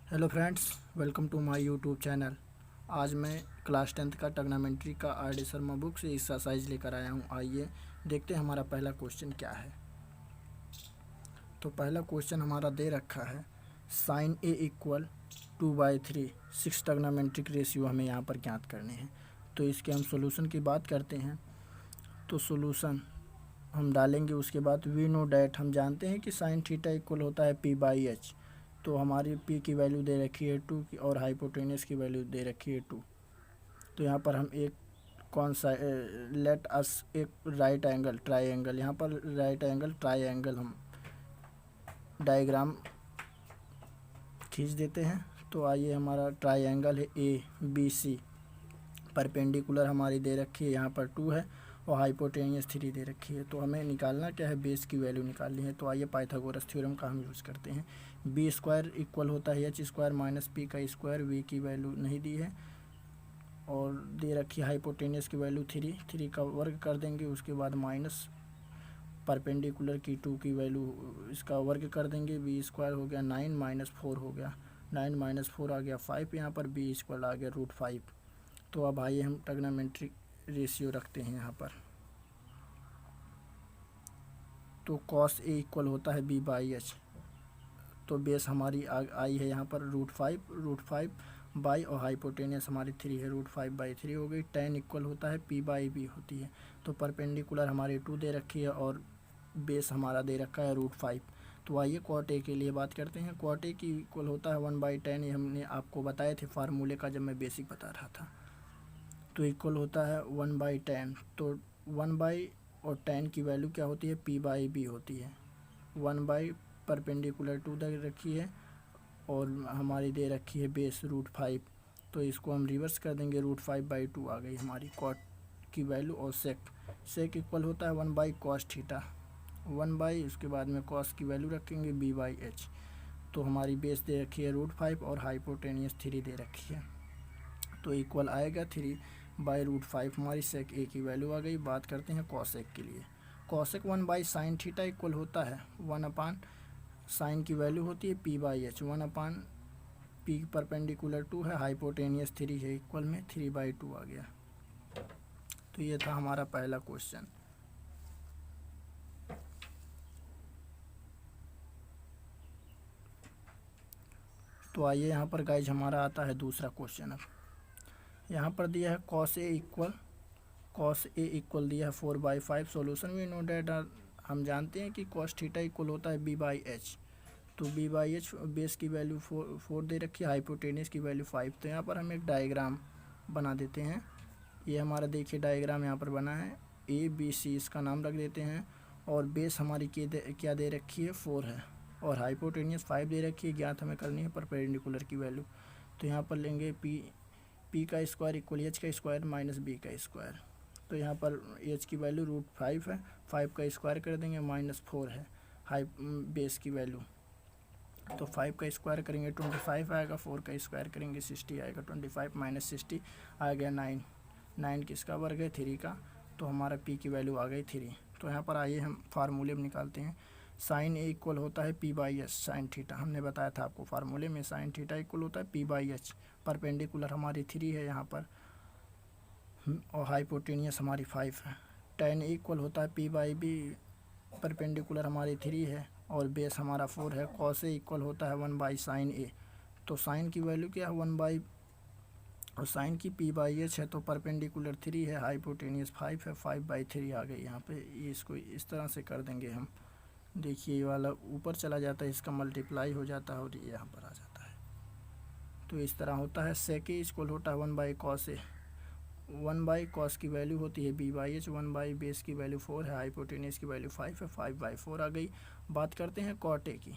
Hello friends, welcome to my YouTube channel. आज मैं class 10th का ट्रिग्नोमेट्री का आर डी शर्मा बुक से एक्सरसाइज लेकर आया हूं। आइए देखते हैं हमारा पहला क्वेश्चन क्या है। तो पहला क्वेश्चन हमारा दे रखा है साइन ए इक्वल 2/3 6 ट्रिग्नोमेट्रिक रेशियो हमें यहाँ पर ज्ञात करने हैं। तो इसके हम सोल्यूशन की बात करते हैं। तो सोल्यूशन हम डालेंगे, उसके बाद वी नो डैट हम जानते हैं कि साइन थीटा इक्वल होता है p/h। तो हमारी p की वैल्यू दे रखी है 2 की और हाइपोटेनस की वैल्यू दे रखी है 2। तो यहाँ पर हम एक कौन सा लेट अस एक राइट एंगल ट्राइंगल, यहाँ पर राइट एंगल ट्राइंगल हम डायग्राम खींच देते हैं। तो आइए, हमारा ट्राइंगल है ABC, परपेंडिकुलर हमारी दे रखी है यहाँ पर 2 है और हाइपोटेनियस 3 दे रखी है। तो हमें निकालना क्या है, बेस की वैल्यू निकालनी है। तो आइए पाइथागोरस थ्योरम का हम यूज़ करते हैं। b² इक्वल होता है h² माइनस p का स्क्वायर। v की वैल्यू नहीं दी है और दे रखी है हाइपोटेनियस की वैल्यू 3 का वर्ग कर देंगे, उसके बाद माइनस परपेंडिकुलर की 2 की वैल्यू इसका वर्ग कर देंगे। b² हो गया 9 माइनस 4 हो गया 9 माइनस 4 आ गया 5, यहाँ पर b² आ गया √5। तो अब आइए हम ट्रिग्नोमेट्रिक रेशियो रखते हैं यहाँ पर। तो cos A इक्वल होता है b/h। तो बेस हमारी आई है यहाँ पर √5 बाई और हाइपोटेनियस हमारी 3 है √5/3 हो गई। tan इक्वल होता है p/b होती है। तो परपेंडिकुलर हमारी 2 दे रखी है और बेस हमारा दे रखा है √5। तो आइए cot A के लिए बात करते हैं। cot A की इक्वल होता है 1/tan। ये हमने आपको बताए थे फार्मूले का जब मैं बेसिक बता रहा था। तो इक्वल होता है 1/tan। तो 1 और tan की वैल्यू क्या होती है, p/b होती है। 1 परपेंडिकुलर 2 दे रखी है और हमारी दे रखी है बेस √5। तो इसको हम रिवर्स कर देंगे, √5/2 आ गई हमारी कॉट की वैल्यू। और सेक इक्वल होता है 1/cos थीटा। 1 उसके बाद में cos की वैल्यू रखेंगे b/h। तो हमारी बेस दे रखी है √5 और हाइपोटेनियस 3 दे रखी है। तो इक्वल आएगा 3/√5। हमारी सेक ए की वैल्यू आ गई। बात करते हैं कॉसेक के लिए। कॉसेक 1/sin थीटा इक्वल होता है 1 साइन की वैल्यू होती है p/h। 1/p परपेंडिकुलर 2 है, हाइपोटेनियस 3 है, इक्वल में 3/2 आ गया। तो ये था हमारा पहला क्वेश्चन। तो आइए यहाँ पर गाइज हमारा आता है दूसरा क्वेश्चन। अब यहाँ पर दिया है cos A इक्वल दिया है 4/5। सोल्यूशन वी नो डेट हम जानते हैं कि cos थीटा इक्वल होता है b/h। तो b/h बेस की वैल्यू 4 दे रखी है, हाइपोटेनियस की वैल्यू 5। तो यहाँ पर हम एक डायग्राम बना देते हैं। ये हमारा देखिए डायग्राम यहाँ पर बना है ABC, इसका नाम रख देते हैं। और बेस हमारी क्या दे रखी है 4 है और हाइपोटेनियस 5 दे रखी है। ज्ञात हमें करनी है परपेंडिकुलर की वैल्यू। तो यहाँ पर लेंगे p का स्क्वायर इक्वल h का स्क्वायर माइनस b का स्क्वायर। तो यहाँ पर h की वैल्यू √5 है, 5 का स्क्वायर कर देंगे माइनस 4 है बेस की वैल्यू। तो 5 का स्क्वायर करेंगे 25 आएगा, 4 का स्क्वायर करेंगे 60 आएगा। 25 माइनस 60 आ गया 9 किसका वर्ग है 3 का। तो हमारा p की वैल्यू आ गई 3। तो यहाँ पर आइए हम फार्मूले में निकालते हैं। साइन ए इक्वल होता है p/h साइन थीटा। हमने बताया था आपको फार्मूले में साइन थीटा इक्वल होता है p/h। परपेंडिकुलर हमारी 3 है यहाँ पर और हाइपोटेनियस हमारी 5 है। tan इक्वल होता है p/b। परपेंडिकुलर हमारी 3 है और बेस हमारा 4 है। cos A इक्वल होता है 1/sin A। तो साइन की वैल्यू क्या है 1 और साइन की p/h है। तो परपेंडिकुलर 3 है, हाइपोटेनियस 5 है, 5/3 आ गई यहाँ पे। ये इसको इस तरह से कर देंगे हम। देखिए ये वाला ऊपर चला जाता है, इसका मल्टीप्लाई हो जाता है और ये यहाँ पर आ जाता है। तो इस तरह होता है। सेक ए इक्वल होता है 1/cos A। 1/cos की वैल्यू होती है b/h। 1 बेस की वैल्यू 4 है, हाइपोटेनियस की वैल्यू 5 है, 5/4 आ गई। बात करते हैं cot A की।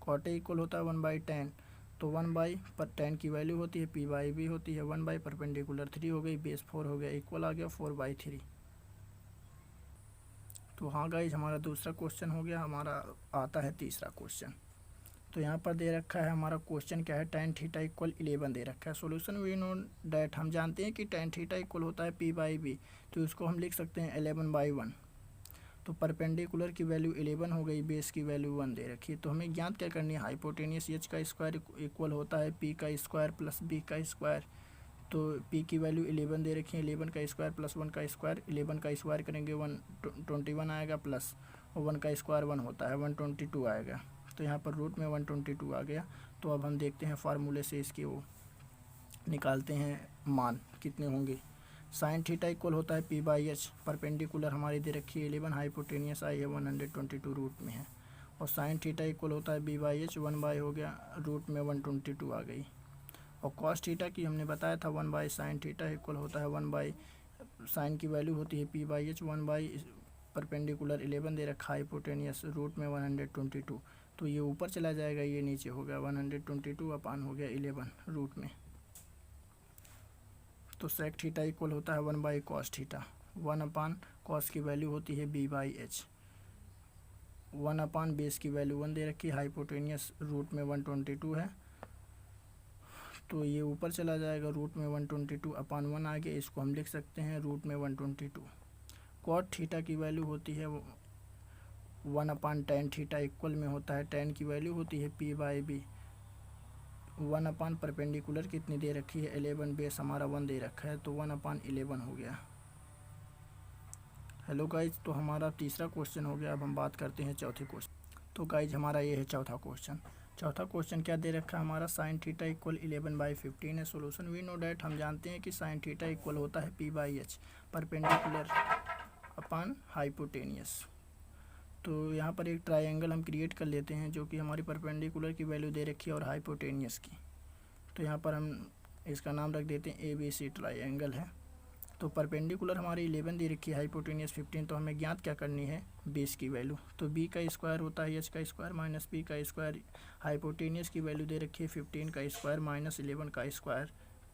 cot A इक्वल होता है 1/tan। तो 1 पर tan की वैल्यू होती है p/b होती है। 1 परपेंडिकुलर 3 हो गई, बेस 4 हो गया, इक्वल आ गया 4/3। तो हाँ गाइज, हमारा दूसरा क्वेश्चन हो गया। हमारा आता है तीसरा क्वेश्चन। तो यहाँ पर दे रखा है हमारा क्वेश्चन क्या है, tan थीटा इक्वल 11 दे रखा है। सोल्यूशन वी नो डैट हम जानते हैं कि tan थीटा इक्वल होता है p/b। तो इसको हम लिख सकते हैं 11/1। तो परपेंडिकुलर की वैल्यू 11 हो गई, बेस की वैल्यू 1 दे रखी है। तो हमें ज्ञात क्या करनी है, हाइपोटेनियस एच का स्क्वायर इक्वल होता है पी का स्क्वायर प्लस बी का स्क्वायर। तो पी की वैल्यू 11 दे रखी है, 11 का स्क्वायर प्लस 1 का स्क्वायर, 11 का स्क्वायर करेंगे 121 आएगा, प्लस 1 का स्क्वायर 1 होता है 122 आएगा। तो यहाँ पर रूट में 122 आ गया। तो अब हम देखते हैं फार्मूले से इसके वो निकालते हैं मान कितने होंगे। साइन थीटा इक्वल होता है पी बाई एच, परपेंडिकुलर हमारी दे रखी है 11, हाइपोटेनियस आई है 122 रूट में है। और साइन थीटा इक्वल होता है बी बाई एच, 1 बाई हो गया रूट में 122 आ गई। और कॉस थीटा की हमने बताया था 1 बाई साइन थीटा इक्वल होता है 1 बाई साइन की वैल्यू होती है P by H, 1 by perpendicular 11 दे रखा हाइपोटेनियस रूट में 122। तो ये ऊपर चला जाएगा, ये नीचे हो गया 122 अपान हो गया 11 रूट में। तो सेक थीटा इक्वल होता है 1 by cos theta, 1 upon cos की वैल्यू होती है B by H, 1 upon base की वैल्यू 1 दे रखी है, हाइपोटेनियस रूट में 122 है। तो ये ऊपर चला जाएगा, रूट में 122 अपान 1 आ गया, इसको हम लिख सकते हैं रूट में 122। कॉट थीटा की वैल्यू होती है 1 अपान टेन थीटा इक्वल में होता है, टेन की वैल्यू होती है P by B, 1 upon perpendicular कितनी दे रखी है 11, बेस हमारा 1 दे रखा है, तो 1 अपान 11 हो गया। हेलो गाइज, तो हमारा तीसरा क्वेश्चन हो गया। अब हम बात करते हैं चौथे क्वेश्चन। तो गाइज हमारा ये है चौथा क्वेश्चन। चौथा क्वेश्चन क्या दे रखा है हमारा, साइन थीटा इक्वल 11/15 है। सोल्यूशन वी नो डैट, हम जानते हैं कि साइन थीटा इक्वल होता है P by H, perpendicular upon hypotenuse. तो यहाँ पर एक ट्रायंगल हम क्रिएट कर लेते हैं जो कि हमारी परपेंडिकुलर की वैल्यू दे रखी है और हाइपोटेनियस की। तो यहाँ पर हम इसका नाम रख देते हैं ABC ट्रायंगल है। तो परपेंडिकुलर हमारी 11 दे रखी है, हाइपोटेनियस 15। तो हमें ज्ञात क्या करनी है, बेस की वैल्यू। तो b का स्क्वायर होता है h का स्क्वायर माइनस p का स्क्वायर, हाइपोटेनियस की वैल्यू दे रखी है 15 का स्क्वायर माइनस 11 का स्क्वायर,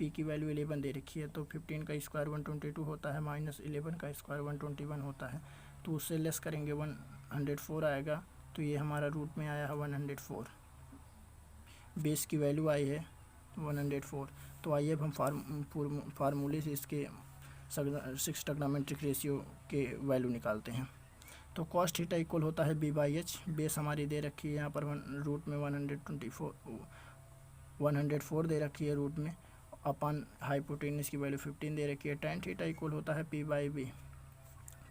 p की वैल्यू 11 दे रखी है। तो 15 का स्क्वायर 122 होता है, माइनस 11 का स्क्वायर 121 होता है। तो उससे लेस करेंगे 104 आएगा। तो ये हमारा रूट में आया है 104, बेस की वैल्यू आई है 104। तो आइए अब हम फार्मूले से इसके 6 ट्रिग्नोमेट्रिक रेशियो के वैल्यू निकालते हैं। तो कॉस थीटा इक्वल होता है बी बाई एच, बेस हमारी दे रखी है यहाँ पर रूट में 104 दे रखी है रूट में, अपन हाइपोटेनियस की वैल्यू 15 दे रखी है। टेन थीटा इक्वल होता है पी बाई बी,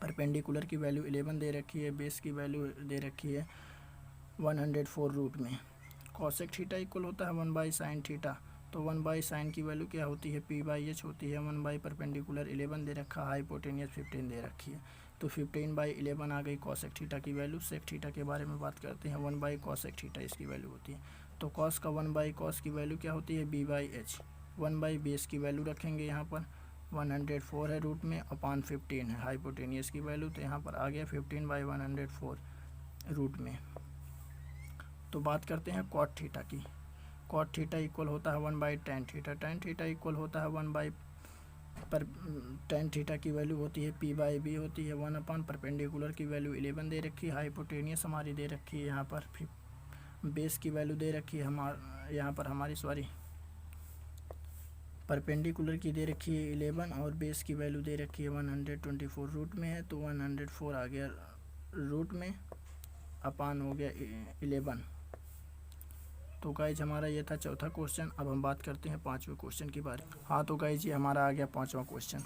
परपेंडिकुलर की वैल्यू 11 दे रखी है, बेस की वैल्यू दे रखी है 104 रूट में। कॉसेक थीटा इक्वल होता है 1 बाई साइन थीटा। तो 1 बाई साइन की वैल्यू क्या होती है, पी बाई एच होती है, 1 बाई परपेंडिकुलर 11 दे रखा, हाइपोटेनियस 15 दे रखी है। तो 15/11 आ गई कॉसेक थीटा की वैल्यू। सेक थीटा के बारे में बात करते हैं, 1 बाई कॉसेक थीटा इसकी वैल्यू होती है। तो कॉस का 1 बाई कॉस की वैल्यू क्या होती है, B by H, 1 by base की वैल्यू रखेंगे यहाँ पर 104 है रूट में, अपान 15 है हाइपोटेनियस की वैल्यू। तो यहाँ पर आ गया 15/104 रूट में। तो बात करते हैं कॉट थीटा की। कॉट थीटा इक्वल होता है 1 by tan theta, tan theta equal होता है 1 बाई पर टेन थीटा की वैल्यू होती है पी बाई बी होती है, 1 अपान परपेंडिकुलर की वैल्यू 11 दे रखी है, हाइपोटेनियस हमारी दे रखी है यहाँ पर, बेस की वैल्यू दे रखी है यहाँ पर हमारी परपेंडिकुलर की दे रखी है 11 और बेस की वैल्यू दे रखी है 124 रूट में है। तो 104 आ गया रूट में, अपान हो गया 11। तो गाइज हमारा ये था चौथा क्वेश्चन। अब हम बात करते हैं पांचवें क्वेश्चन के बारे में। हाँ तो गाइज ये हमारा आ गया पांचवा क्वेश्चन।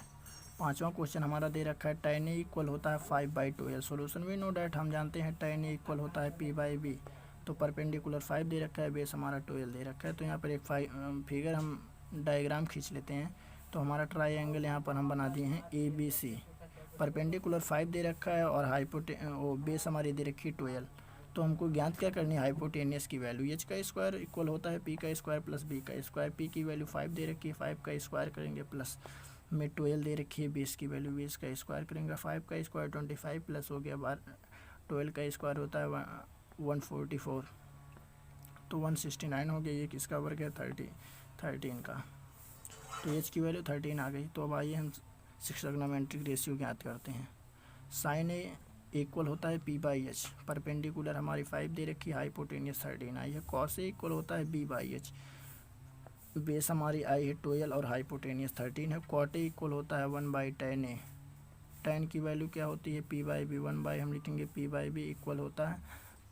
पांचवा क्वेश्चन हमारा दे रखा है tan a इक्वल होता है 5/12। सोल्यूशन वी नो डैट, हम जानते हैं tan a इक्वल होता है p बाई बी। तो परपेंडिकुलर 5 दे रखा है, बेस हमारा 12 दे रखा है। तो यहाँ पर एक फिगर हम डायग्राम खींच लेते हैं। तो हमारा ट्राइंगल यहाँ पर हम बना दिए हैं ABC। परपेंडिकुलर 5 दे रखा है और बेस हमारी दे रखी है 12। तो हमको ज्ञात क्या करनी है, हाइपोटेनियस की वैल्यू। h का स्क्वायर इक्वल होता है p का स्क्वायर प्लस b का स्क्वायर, p की वैल्यू 5 दे रखी है, 5 का स्क्वायर करेंगे प्लस में 12 दे रखी है, बेस की वैल्यू, बेस का स्क्वायर करेंगे 5 का स्क्वायर 25 प्लस हो गया 12 का स्क्वायर होता है 144। तो 169 हो गया। ये किसका वर्ग है, 13 का। तो h की वैल्यू 13 आ गई। तो अब आइए हम 6 ट्रिग्नोमेट्रिक रेशियो ज्ञात करते हैं। साइन a इक्वल होता है p बाई एच, परपेंडिकुलर हमारी 5 दे रखी है, हाइपोटेनियस 13 आई है। कॉस a इक्वल होता है b बाई एच, बेस हमारी आई है 12 और हाइपोटेनियस 13 है। कॉट a इक्वल होता है 1 बाई टेन a, tan की वैल्यू क्या होती है p/b, 1/, हम लिखेंगे p/b इक्वल होता है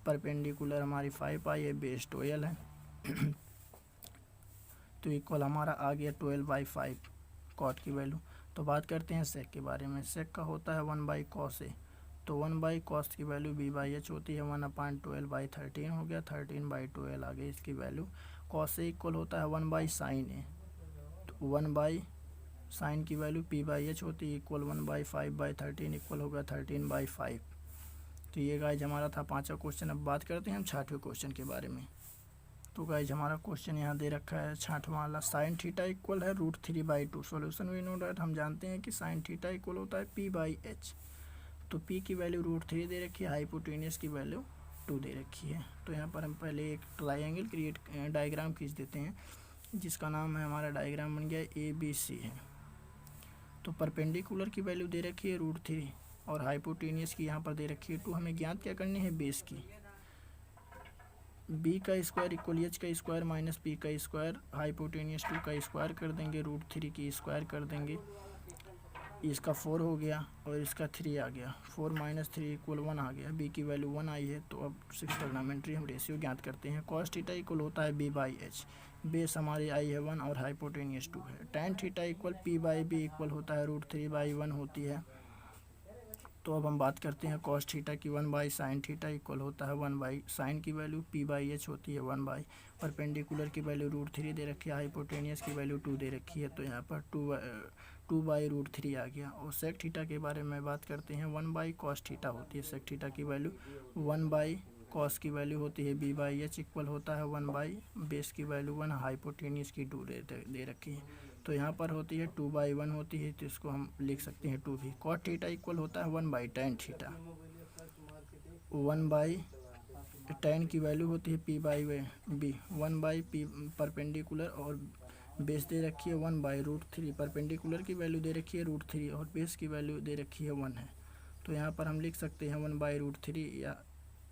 परपेंडिकुलर हमारी 5 है, बेस 12 है तो इक्वल हमारा आ गया 12/5 कॉट की वैल्यू। तो बात करते हैं सेक के बारे में। सेक का होता है 1/cos ए, तो 1/cos की वैल्यू b/h होती है 1/12/13 हो गया, 13/12 आ गई इसकी वैल्यू। cos ए इक्वल होता है 1/sin ए, तो 1/sin की वैल्यू p/h होती है इक्वल 1/5/13 इक्वल होगा 13/5। तो ये गाइज हमारा था 5वां क्वेश्चन। अब बात करते हैं हम 6वें क्वेश्चन के बारे में। तो गाइज हमारा क्वेश्चन यहाँ दे रखा है 6वां वाला, साइन थीटा इक्वल है √3/2। सॉल्यूशन वी नो डैट, हम जानते हैं कि साइन थीटा इक्वल होता है p/h। तो p की वैल्यू √3 दे रखी है, हाइपोटेनियस की वैल्यू 2 दे रखी है। तो यहाँ पर हम पहले एक ट्राइंगल क्रिएट डायग्राम खींच देते हैं जिसका नाम है, हमारा डायग्राम बन गया ABC है। तो परपेंडिकुलर की वैल्यू दे रखी है √3 और हाइपोटेनियस की यहाँ पर दे रखी है 2। हमें ज्ञात क्या करनी है बेस की। b का स्क्वायर इक्वल h का स्क्वायर माइनस p का स्क्वायर, हाइपोटेनियस 2 का स्क्वायर कर देंगे, √3 की स्क्वायर कर देंगे, इसका 4 हो गया और इसका 3 आ गया, 4 - 3 इक्वल 1 आ गया। b की वैल्यू 1 आई है। तो अब 6 ट्रिग्नोमेट्री हम रेशियो ज्ञात करते हैं। cos थीटा इक्वल होता है b/h, बेस हमारी आई है 1 और हाइपोटेनियस 2 है। tan theta equal p/b equal होता है √3/1 होती है। तो अब हम बात करते हैं cos थीटा की। 1/sin थीटा इक्वल होता है 1/sin की वैल्यू p/h होती है 1/, परपेंडिकुलर की वैल्यू √3 दे रखी है, हाइपोटेनियस की वैल्यू 2 दे रखी है। तो यहाँ पर 2/√3 आ गया। और सेक थीटा के बारे में बात करते हैं, 1/cos थीटा होती है सेक थीटा की वैल्यू, 1/cos की वैल्यू होती है b/h इक्वल होता है 1/, बेस की वैल्यू 1, हाइपोटेनियस की 2 दे रखी है। तो यहाँ पर होती है 2/1 होती है, तो इसको हम लिख सकते हैं 2 भी। cot थीटा इक्वल होता है 1/tan थीटा, 1/tan की वैल्यू होती है p/b, 1/p परपेंडिकुलर और बेस दे रखी है 1/√3, परपेंडिकुलर की वैल्यू दे रखी है √3 और बेस की वैल्यू दे रखी है 1 है। तो यहाँ पर हम लिख सकते हैं 1/√3 या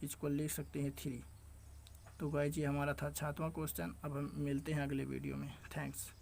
इसको लिख सकते हैं 3। तो गाइस ये हमारा था 7वां क्वेश्चन। अब हम मिलते हैं अगले वीडियो में। थैंक्स।